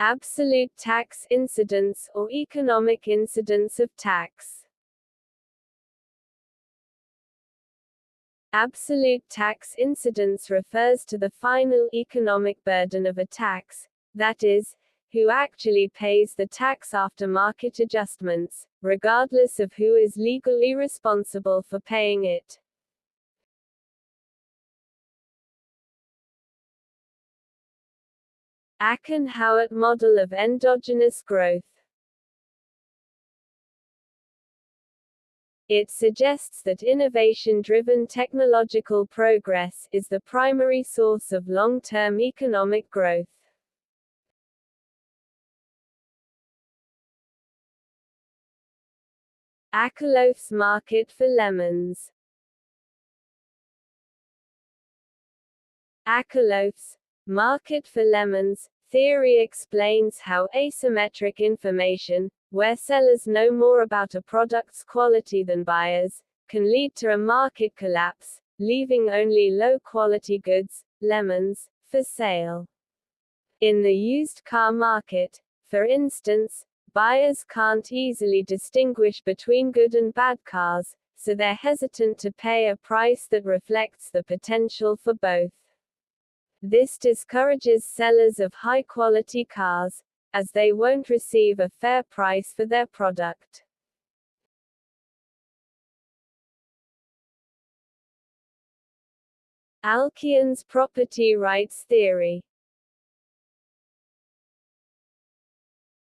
Absolute tax incidence or economic incidence of tax. Absolute tax incidence refers to the final economic burden of a tax, that is, who actually pays the tax after market adjustments, regardless of who is legally responsible for paying it. Achen-Howard model of endogenous growth. It suggests that innovation-driven technological progress is the primary source of long-term economic growth. Akerlof's market for lemons. Akerlof's market for lemons theory explains how asymmetric information, where sellers know more about a product's quality than buyers, can lead to a market collapse, leaving only low-quality goods, lemons, for sale. In the used car market, for instance, buyers can't easily distinguish between good and bad cars, so they're hesitant to pay a price that reflects the potential for both. This discourages sellers of high-quality cars, as they won't receive a fair price for their product. Alkion's property rights theory.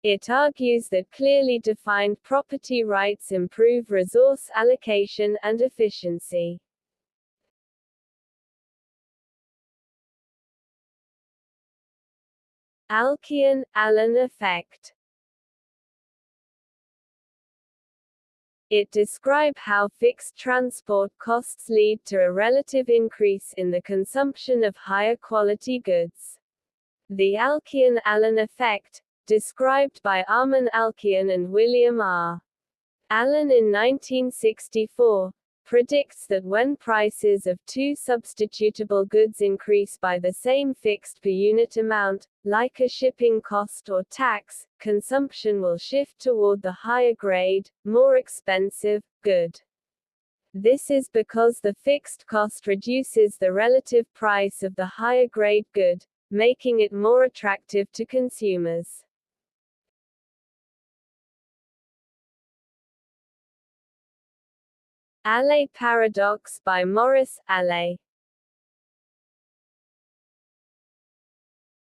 It argues that clearly defined property rights improve resource allocation and efficiency. Alkion-Allen effect. It describes how fixed transport costs lead to a relative increase in the consumption of higher quality goods. The Alkion-Allen effect, described by Armand Alkion and William R. Allen in 1964, predicts that when prices of two substitutable goods increase by the same fixed per unit amount, like a shipping cost or tax, consumption will shift toward the higher grade, more expensive, good. This is because the fixed cost reduces the relative price of the higher grade good, making it more attractive to consumers. Allais paradox by Maurice Allais.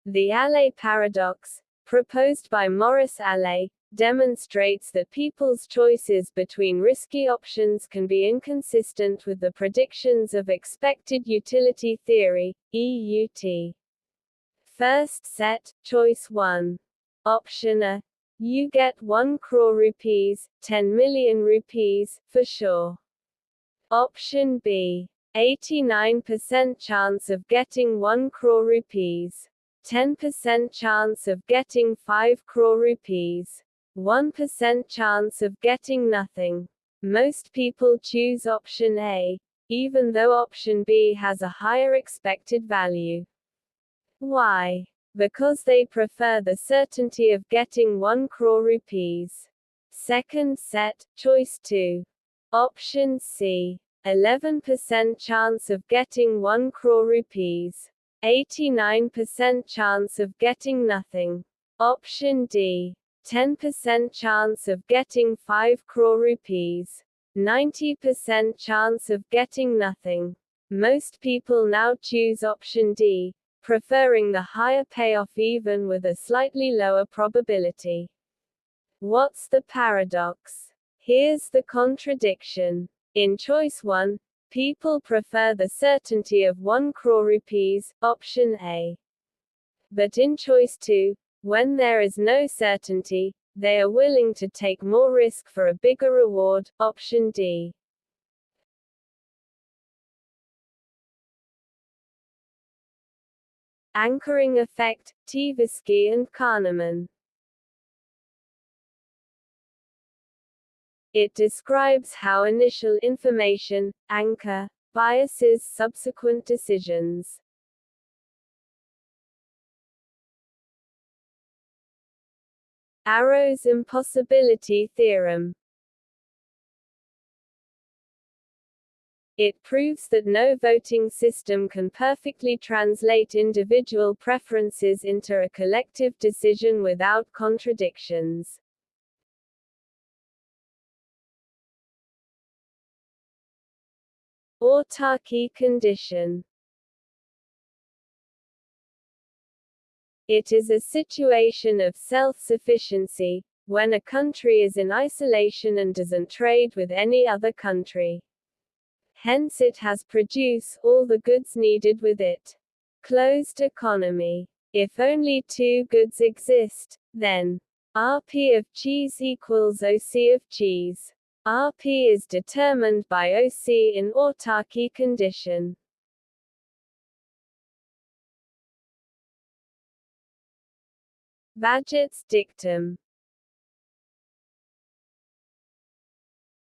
The Allais paradox, proposed by Maurice Allais, demonstrates that people's choices between risky options can be inconsistent with the predictions of expected utility theory, EUT. First set, choice 1. Option A. You get 1 crore rupees, 10 million rupees, for sure. Option B. 89% chance of getting 1 crore rupees. 10% chance of getting 5 crore rupees. 1% chance of getting nothing. Most people choose option A, even though option B has a higher expected value. Why? Because they prefer the certainty of getting 1 crore rupees. Second set, choice 2. Option C. 11% chance of getting 1 crore rupees. 89% chance of getting nothing. Option D. 10% chance of getting 5 crore rupees. 90% chance of getting nothing. Most people now choose option D, preferring the higher payoff even with a slightly lower probability. What's the paradox? Here's the contradiction. In choice 1, people prefer the certainty of 1 crore rupees, option A. But in choice 2, when there is no certainty, they are willing to take more risk for a bigger reward, option D. Anchoring effect, Tversky and Kahneman. It describes how initial information, anchor, biases subsequent decisions. Arrow's impossibility theorem. It proves that no voting system can perfectly translate individual preferences into a collective decision without contradictions. Autarky condition. It is a situation of self-sufficiency, when a country is in isolation and doesn't trade with any other country. Hence it has produce all the goods needed with it. Closed economy. If only two goods exist, then Rp of cheese equals OC of cheese. Rp is determined by OC in autarky condition. Bagehot's dictum.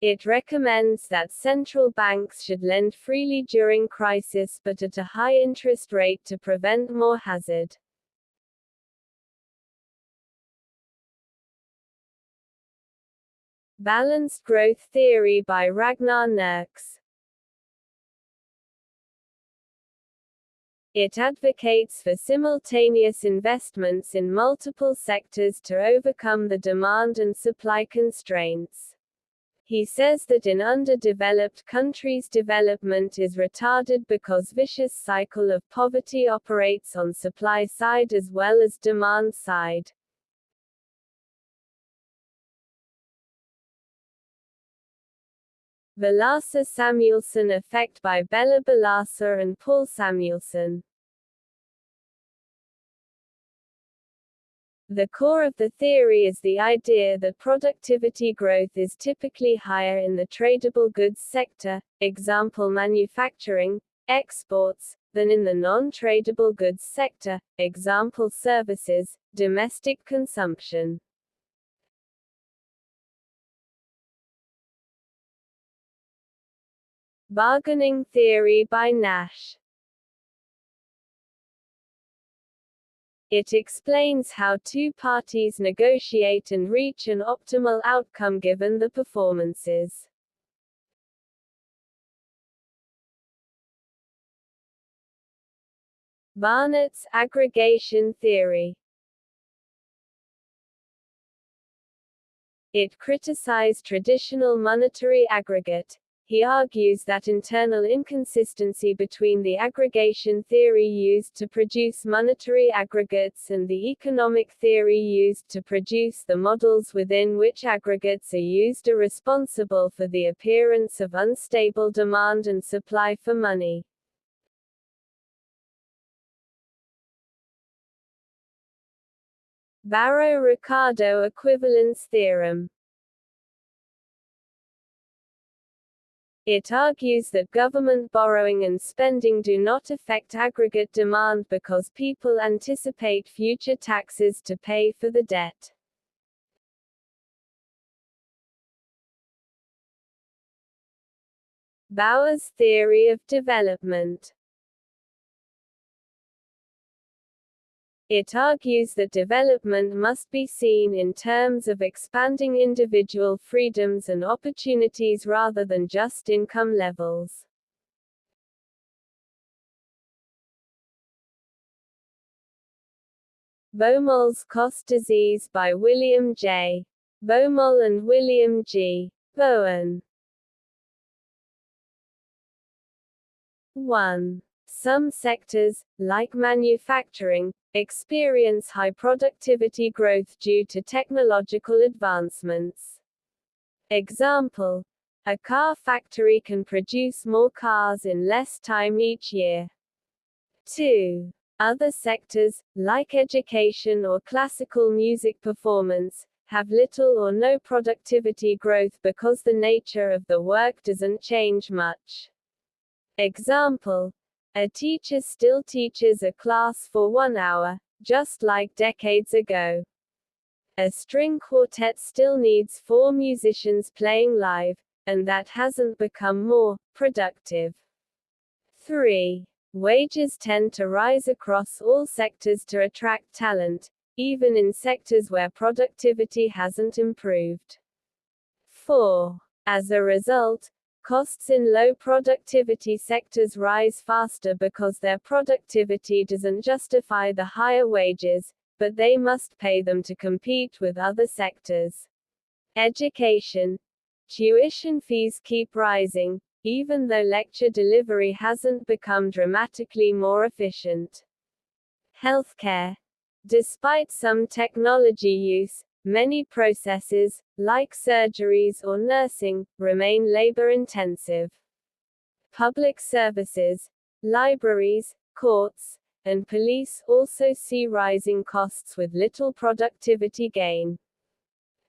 It recommends that central banks should lend freely during crisis but at a high interest rate to prevent more hazard. Balanced growth theory by Ragnar Nerks. It advocates for simultaneous investments in multiple sectors to overcome the demand and supply constraints. He says that in underdeveloped countries development is retarded because vicious cycle of poverty operates on supply side as well as demand side. Balassa-Samuelson effect by Bella Balassa and Paul Samuelson. The core of the theory is the idea that productivity growth is typically higher in the tradable goods sector, example manufacturing, exports, than in the non-tradable goods sector, example services, domestic consumption. Bargaining theory by Nash. It explains how two parties negotiate and reach an optimal outcome given the performances. Barnett's aggregation theory. It criticized traditional monetary aggregate. He argues that internal inconsistency between the aggregation theory used to produce monetary aggregates and the economic theory used to produce the models within which aggregates are used are responsible for the appearance of unstable demand and supply for money. Barrow-Ricardo equivalence theorem. It argues that government borrowing and spending do not affect aggregate demand because people anticipate future taxes to pay for the debt. Bauer's theory of development. It argues that development must be seen in terms of expanding individual freedoms and opportunities rather than just income levels. Baumol's Cost Disease by William J. Baumol and William G. Bowen. 1. Some sectors, like manufacturing, experience high productivity growth due to technological advancements. Example: a car factory can produce more cars in less time each year. 2. Other sectors, like education or classical music performance, have little or no productivity growth because the nature of the work doesn't change much. Example: a teacher still teaches a class for 1 hour, just like decades ago. A string quartet still needs 4 musicians playing live, and that hasn't become more productive. 3. Wages tend to rise across all sectors to attract talent, even in sectors where productivity hasn't improved. 4. As a result, costs in low productivity sectors rise faster because their productivity doesn't justify the higher wages, but they must pay them to compete with other sectors. Education. Tuition fees keep rising, even though lecture delivery hasn't become dramatically more efficient. Healthcare. Despite some technology use, many processes, like surgeries or nursing, remain labor-intensive. Public services, libraries, courts, and police also see rising costs with little productivity gain.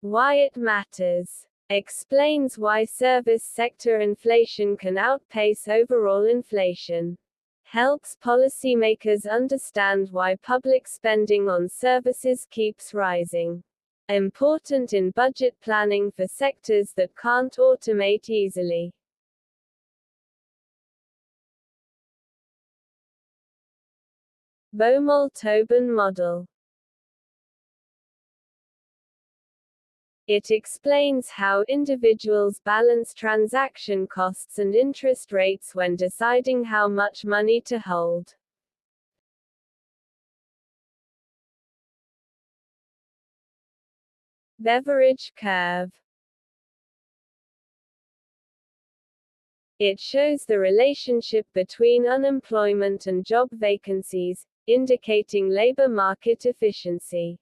Why it matters. Explains why service sector inflation can outpace overall inflation. Helps policymakers understand why public spending on services keeps rising. Important in budget planning for sectors that can't automate easily. Baumol-Tobin model. It explains how individuals balance transaction costs and interest rates when deciding how much money to hold. Beveridge curve. It shows the relationship between unemployment and job vacancies, indicating labor market efficiency.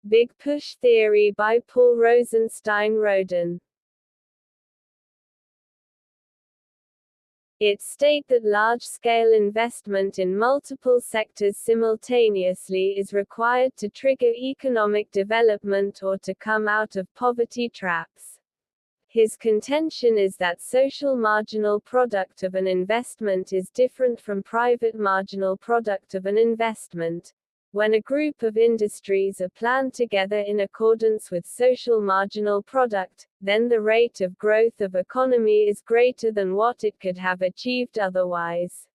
Big Push Theory by Paul Rosenstein-Roden. It states that large-scale investment in multiple sectors simultaneously is required to trigger economic development or to come out of poverty traps. His contention is that social marginal product of an investment is different from private marginal product of an investment. When a group of industries are planned together in accordance with social marginal product, then the rate of growth of economy is greater than what it could have achieved otherwise.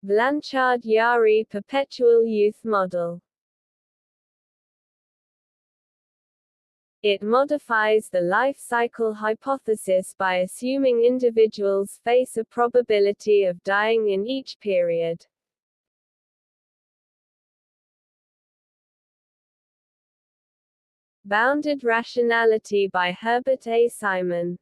Blanchard-Yari Perpetual Youth Model. It modifies the life cycle hypothesis by assuming individuals face a probability of dying in each period. Bounded Rationality by Herbert A. Simon.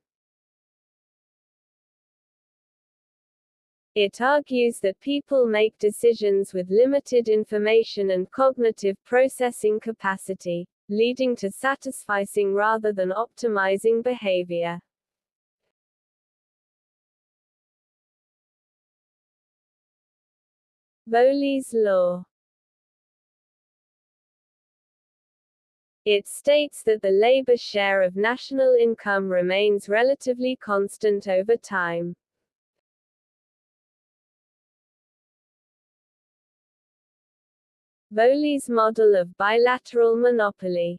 It argues that people make decisions with limited information and cognitive processing capacity, leading to satisficing rather than optimizing behavior. Bowley's law. It states that the labor share of national income remains relatively constant over time. Bowley's model of bilateral monopoly.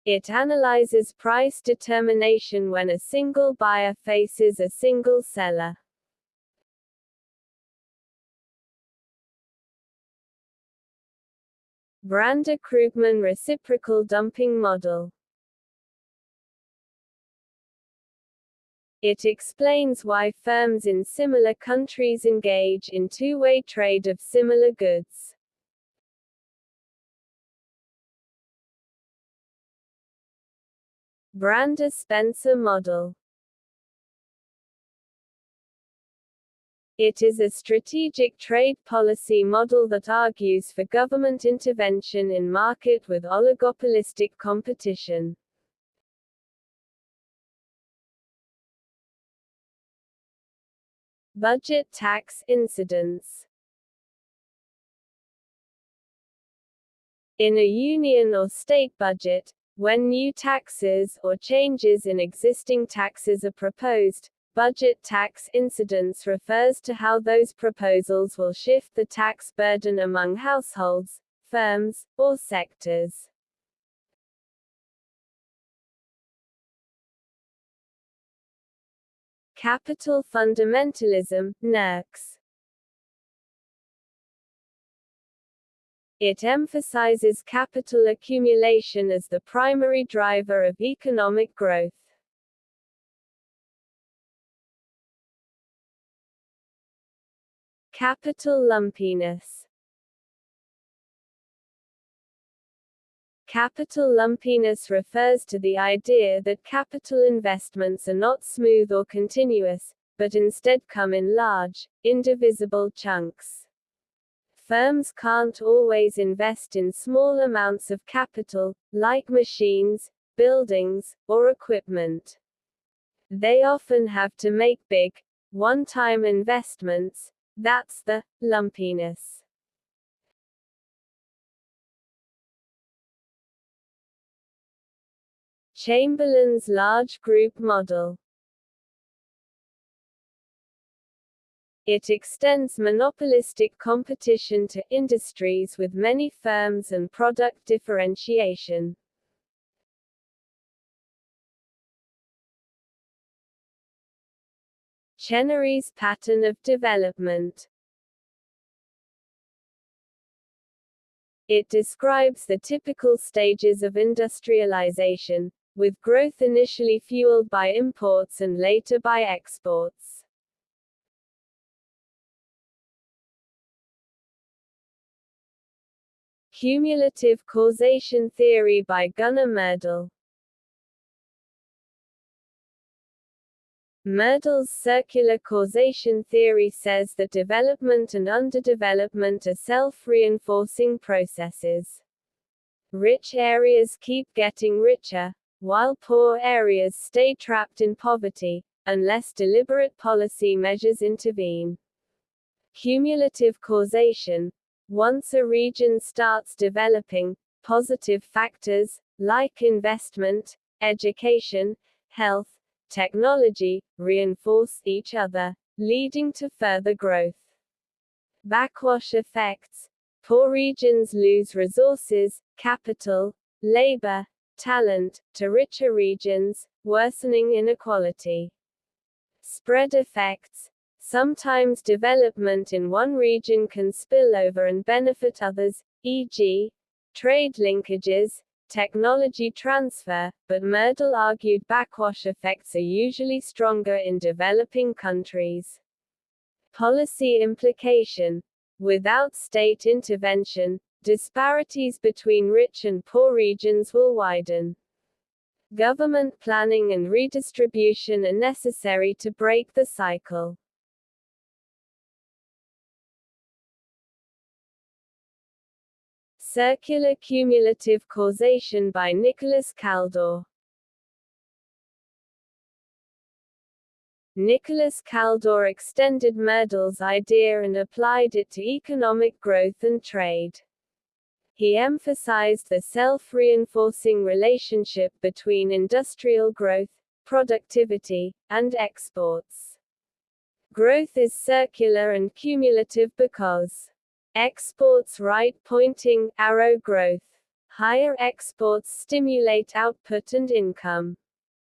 It analyzes price determination when a single buyer faces a single seller. Brander-Krugman reciprocal dumping model. It explains why firms in similar countries engage in two-way trade of similar goods. Brander-Spencer model. It is a strategic trade policy model that argues for government intervention in market with oligopolistic competition. Budget tax incidence. In a union or state budget, when new taxes or changes in existing taxes are proposed, budget tax incidence refers to how those proposals will shift the tax burden among households, firms, or sectors. Capital fundamentalism, NERCS. It emphasizes capital accumulation as the primary driver of economic growth. Capital lumpiness. Capital lumpiness refers to the idea that capital investments are not smooth or continuous, but instead come in large, indivisible chunks. Firms can't always invest in small amounts of capital, like machines, buildings, or equipment. They often have to make big, one-time investments. That's the lumpiness. Chamberlain's large group model. It extends monopolistic competition to industries with many firms and product differentiation. Chenery's pattern of development. It describes the typical stages of industrialization, with growth initially fueled by imports and later by exports. Cumulative causation theory by Gunnar Myrdal. Myrdal's circular causation theory says that development and underdevelopment are self-reinforcing processes. Rich areas keep getting richer, while poor areas stay trapped in poverty, unless deliberate policy measures intervene. Cumulative causation. Once a region starts developing, positive factors, like investment, education, health, technology, reinforce each other, leading to further growth. Backwash effects. Poor regions lose resources, capital, labor, talent, to richer regions, worsening inequality. Spread effects. Sometimes development in one region can spill over and benefit others, e.g., trade linkages, technology transfer, but Myrdal argued backwash effects are usually stronger in developing countries. Policy implication. Without state intervention, disparities between rich and poor regions will widen. Government planning and redistribution are necessary to break the cycle. Circular cumulative causation by Nicholas Kaldor. Nicholas Kaldor extended Myrdal's idea and applied it to economic growth and trade. He emphasized the self-reinforcing relationship between industrial growth, productivity, and exports. Growth is circular and cumulative because exports right-pointing arrow growth. Higher exports stimulate output and income.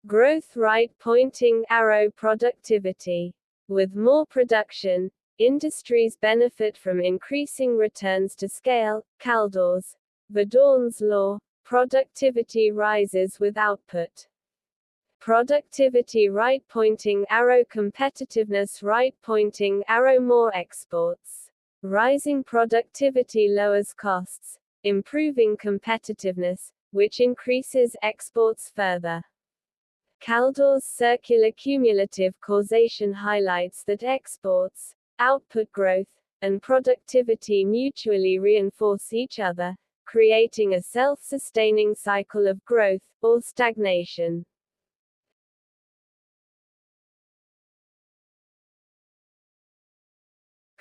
Growth right-pointing arrow productivity. With more production, industries benefit from increasing returns to scale. Kaldor's, Verdorn's law. Productivity rises with output. Productivity right-pointing arrow competitiveness right-pointing arrow more exports. Rising productivity lowers costs, improving competitiveness, which increases exports further. Kaldor's circular cumulative causation highlights that exports, output growth, and productivity mutually reinforce each other, creating a self-sustaining cycle of growth, or stagnation.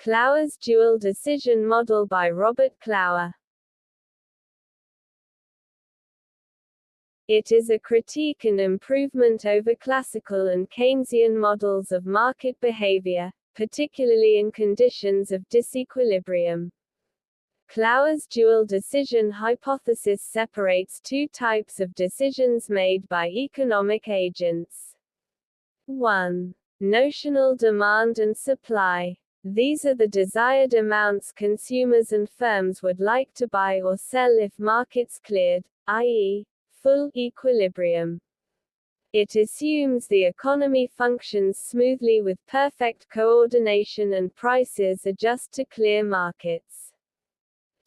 Clower's dual decision model by Robert Clower. It is a critique and improvement over classical and Keynesian models of market behavior, particularly in conditions of disequilibrium. Clower's dual decision hypothesis separates two types of decisions made by economic agents. 1. Notional demand and supply. These are the desired amounts consumers and firms would like to buy or sell if markets cleared, i.e., full equilibrium. It assumes the economy functions smoothly with perfect coordination and prices adjust to clear markets.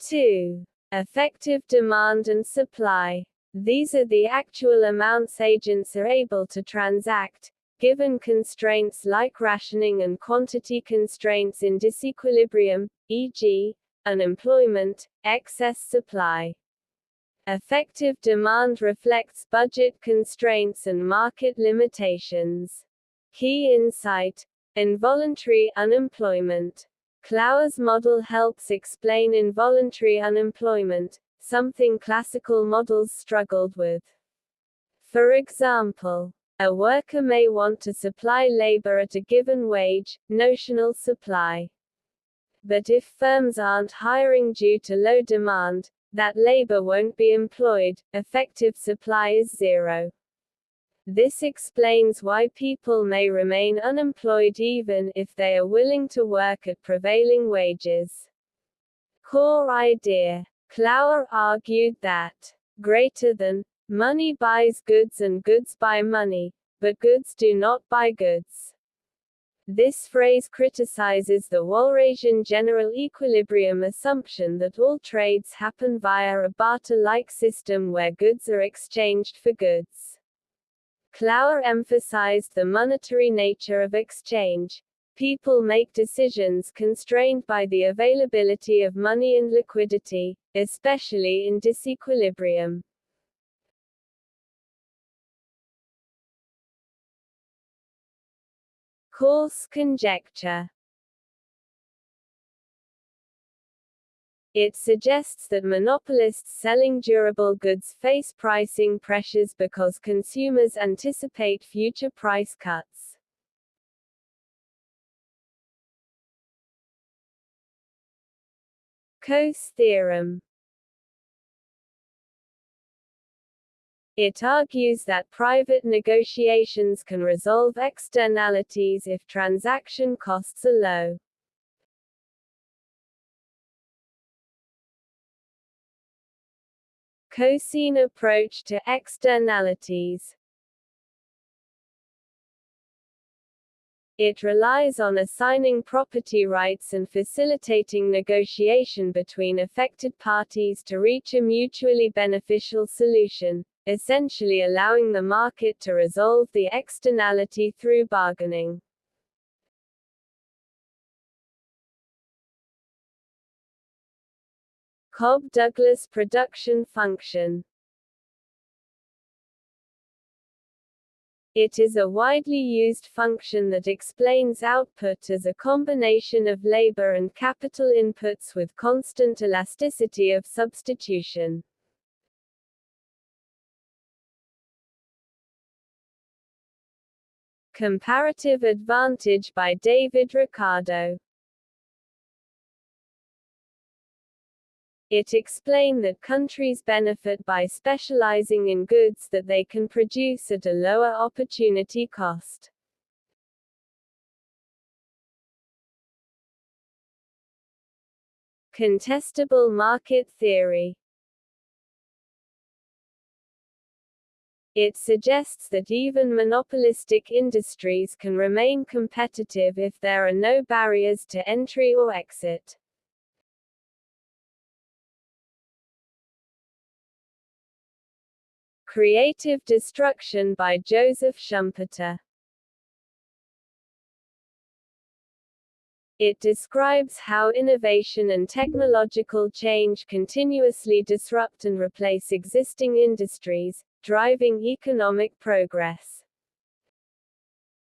2. Effective demand and supply. These are the actual amounts agents are able to transact, given constraints like rationing and quantity constraints in disequilibrium, e.g., unemployment, excess supply. Effective demand reflects budget constraints and market limitations. Key insight: involuntary unemployment. Klauer's model helps explain involuntary unemployment, something classical models struggled with. For example, a worker may want to supply labor at a given wage, notional supply. But if firms aren't hiring due to low demand, that labor won't be employed, effective supply is zero. This explains why people may remain unemployed even if they are willing to work at prevailing wages. Core idea. Klauer argued that greater than money buys goods and goods buy money, but goods do not buy goods. This phrase criticizes the Walrasian general equilibrium assumption that all trades happen via a barter-like system where goods are exchanged for goods. Klauer emphasized the monetary nature of exchange. People make decisions constrained by the availability of money and liquidity, especially in disequilibrium. Coarse conjecture. It suggests that monopolists selling durable goods face pricing pressures because consumers anticipate future price cuts. Coase theorem. It argues that private negotiations can resolve externalities if transaction costs are low. Coase approach to externalities. It relies on assigning property rights and facilitating negotiation between affected parties to reach a mutually beneficial solution, essentially allowing the market to resolve the externality through bargaining. Cobb-Douglas production function. It is a widely used function that explains output as a combination of labor and capital inputs with constant elasticity of substitution. Comparative advantage by David Ricardo. It explained that countries benefit by specializing in goods that they can produce at a lower opportunity cost. Contestable market theory. It suggests that even monopolistic industries can remain competitive if there are no barriers to entry or exit. Creative destruction by Joseph Schumpeter. It describes how innovation and technological change continuously disrupt and replace existing industries, driving economic progress.